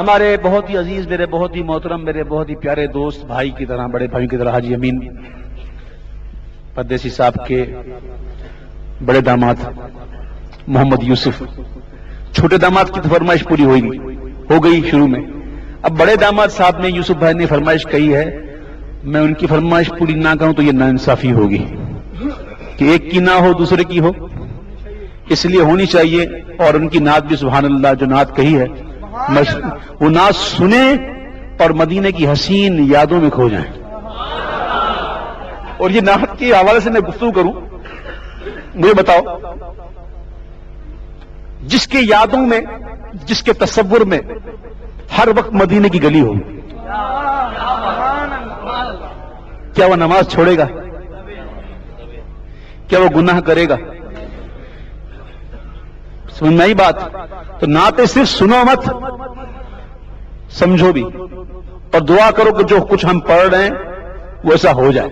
ہمارے بہت ہی عزیز، میرے بہت ہی محترم، میرے بہت ہی پیارے دوست، بھائی کی طرح، بڑے بھائی کی طرح حاجی امین پردیسی صاحب کے بڑے داماد محمد یوسف، چھوٹے داماد کی تو فرمائش پوری ہو گئی شروع میں، اب بڑے داماد صاحب نے یوسف بھائی نے فرمائش کہی ہے، میں ان کی فرمائش پوری نہ کروں تو یہ ناانصافی ہوگی کہ ایک کی نہ ہو دوسرے کی ہو، اس لیے ہونی چاہیے۔ اور ان کی نعت بھی سبحان اللہ جو نعت کہی ہے وہ نعت سنیں اور مدینے کی حسین یادوں میں کھو جائیں۔ اور یہ نعت کے حوالے سے میں گفتگو کروں، مجھے بتاؤ جس کے یادوں میں، جس کے تصور میں ہر وقت مدینے کی گلی ہو، کیا وہ نماز چھوڑے گا؟ کیا وہ گناہ کرے گا؟ سمجھ میں آئی بات؟ تو نعتیں صرف سنو مت، سمجھو بھی، اور دعا کرو کہ جو کچھ ہم پڑھ رہے ہیں وہ ایسا ہو جائے،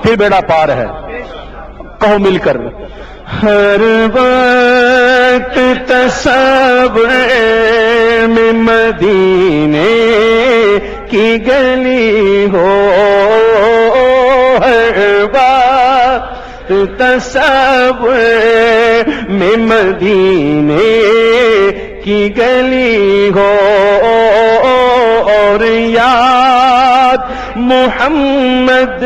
پھر بیڑا پار ہے۔ کہو مل کر، ہر وقت تصور میں مدینے کی گلی ہو، ہر وقت تصور میں مدینے کی گلی ہو، اور یاد محمد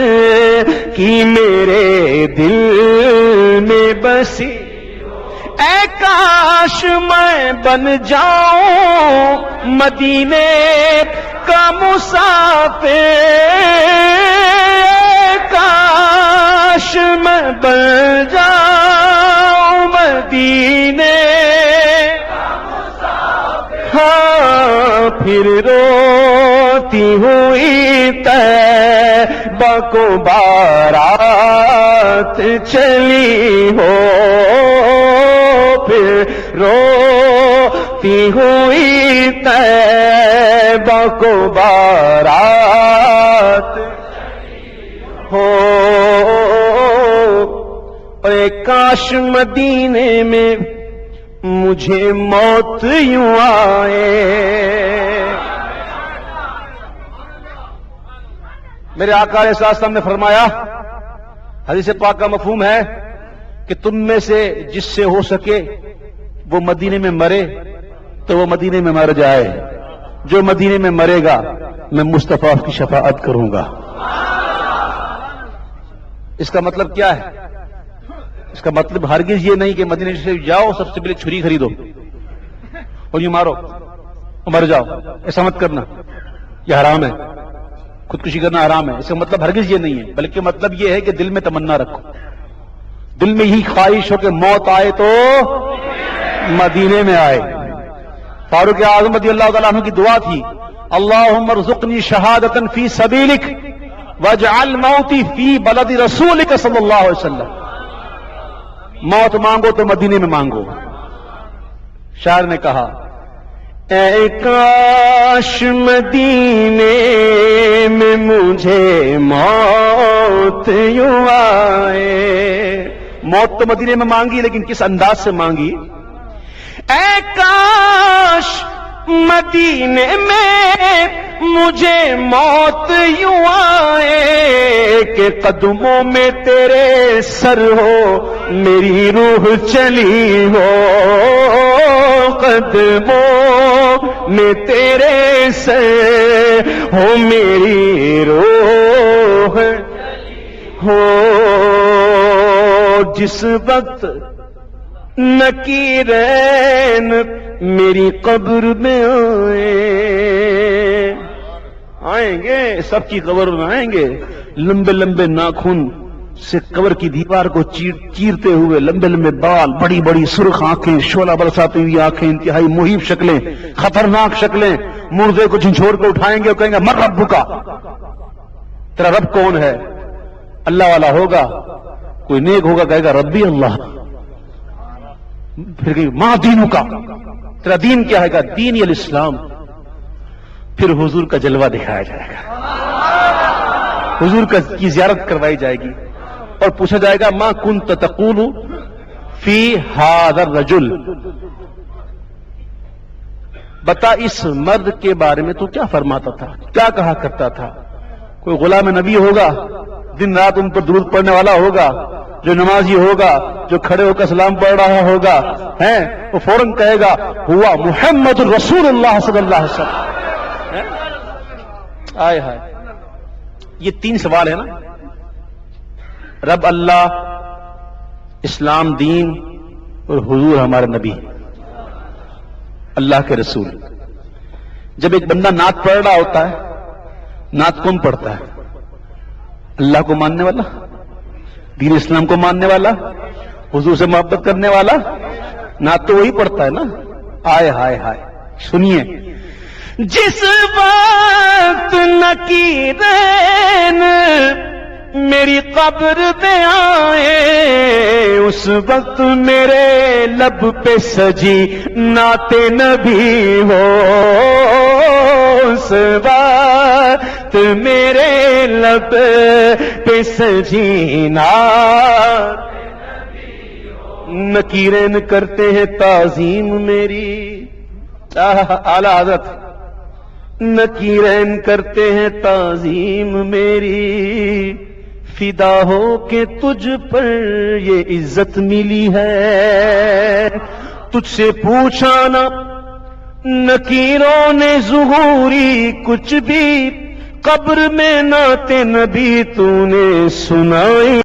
کی میرے دل میں بسی، اے کاش میں بن جاؤں مدینے کا مسافر، کاش میں بن جاؤں مدینے کا مسافر، ہاں پھر روتی ہوئی طیبہ کو بارات چلی ہو، پھر روتی ہوئی طیبہ کو بارات ہو، اے کاش مدینے میں مجھے موت یوں آئے۔ میرے آقا علیہ السلام نے فرمایا، حدیث پاک کا مفہوم ہے کہ تم میں سے جس سے ہو سکے وہ مدینے میں مرے تو وہ مدینے میں مر جائے، جو مدینے میں مرے گا میں مصطفیٰ کی شفاعت کروں گا۔ اس کا مطلب کیا ہے؟ اس کا مطلب ہرگز یہ نہیں کہ مدینے سے جاؤ سب سے پہلے چھری خریدو اور یوں مارو اور مر جاؤ، ایسا مت کرنا، یہ حرام ہے، خودکشی کرنا حرام ہے۔ اس کا مطلب ہرگز یہ نہیں ہے، بلکہ مطلب یہ ہے کہ دل میں تمنا رکھو، دل میں یہی خواہش ہو کہ موت آئے تو مدینے میں آئے۔ فاروق اعظم رضی اللہ تعالیٰ عنہ کی دعا تھی، اللہم ارزقنی شہادتا فی سبیلک واجعل موتی فی بلد رسولک صلی اللہ علیہ وسلم۔ موت مانگو تو مدینے میں مانگو۔ شاعر نے کہا، اے کاش مدینے میں مجھے موت یوں آئے۔ موت تو مدینے میں مانگی، لیکن کس انداز سے مانگی؟ اے کاش مدینے میں مجھے موت یوں آئے کہ قدموں میں تیرے سر ہو میری روح چلی ہو، قدموں میں تیرے سر ہو میری روح ہو، جس وقت نکیرین میری قبر میں آئیں گے، سب کی قبر میں آئیں گے، لمبے لمبے ناخن سے قبر کی دیوار کو چیرتے ہوئے، لمبے لمبے بال، بڑی بڑی سرخ آنکھیں، شعلہ برساتی ہوئی آنکھیں، انتہائی مہیب شکلیں، خطرناک شکلیں، مردے کو جھنجھوڑ کے اٹھائیں گے اور کہیں گے من ربک، تیرا رب کون ہے؟ اللہ والا ہوگا، کوئی نیک ہوگا کہے گا ربی اللہ، پھر کہیں ماں دینوں کا، تیرا دین کیا ہے؟ گا دین الاسلام۔ پھر حضور کا جلوہ دکھایا جائے گا، حضور کی زیارت کروائی جائے گی اور پوچھا جائے گا ما کنت تقول فی ھذا الرجل، بتا اس مرد کے بارے میں تو کیا فرماتا تھا، کیا کہا کرتا تھا؟ کوئی غلام نبی ہوگا، دن رات ان پر درود پڑھنے والا ہوگا، جو نمازی ہوگا، جو کھڑے ہو کر سلام پڑھ رہا ہوگا، ہیں وہ فوراً کہے گا ہوا محمد رسول اللہ صلی اللہ علیہ وسلم۔ آئے ہائے، یہ 3 سوال ہے نا، رب اللہ، اسلام دین، اور حضور ہمارے نبی اللہ کے رسول۔ جب ایک بندہ نعت پڑھ رہا ہوتا ہے، نعت کون پڑھتا ہے؟ اللہ کو ماننے والا، دین اسلام کو ماننے والا، حضور سے محبت کرنے والا، نعت تو وہی پڑھتا ہے نا۔ آئے ہائے ہائے، سنیے، جس وقت نکیرین میری قبر پہ آئے، اس وقت میرے لب پہ سجی نعت نبی ہو، اس وقت میرے لب پہ سجی نعت نکیرین کرتے ہیں تعظیم میری، اعلی حضرت نکیرین کرتے ہیں تعظیم میری، فدا ہو کہ تجھ پر یہ عزت ملی ہے، تجھ سے پوچھا نہ نکیروں نے ظہوری کچھ بھی، قبر میں نعت نبی تو نے سنائی۔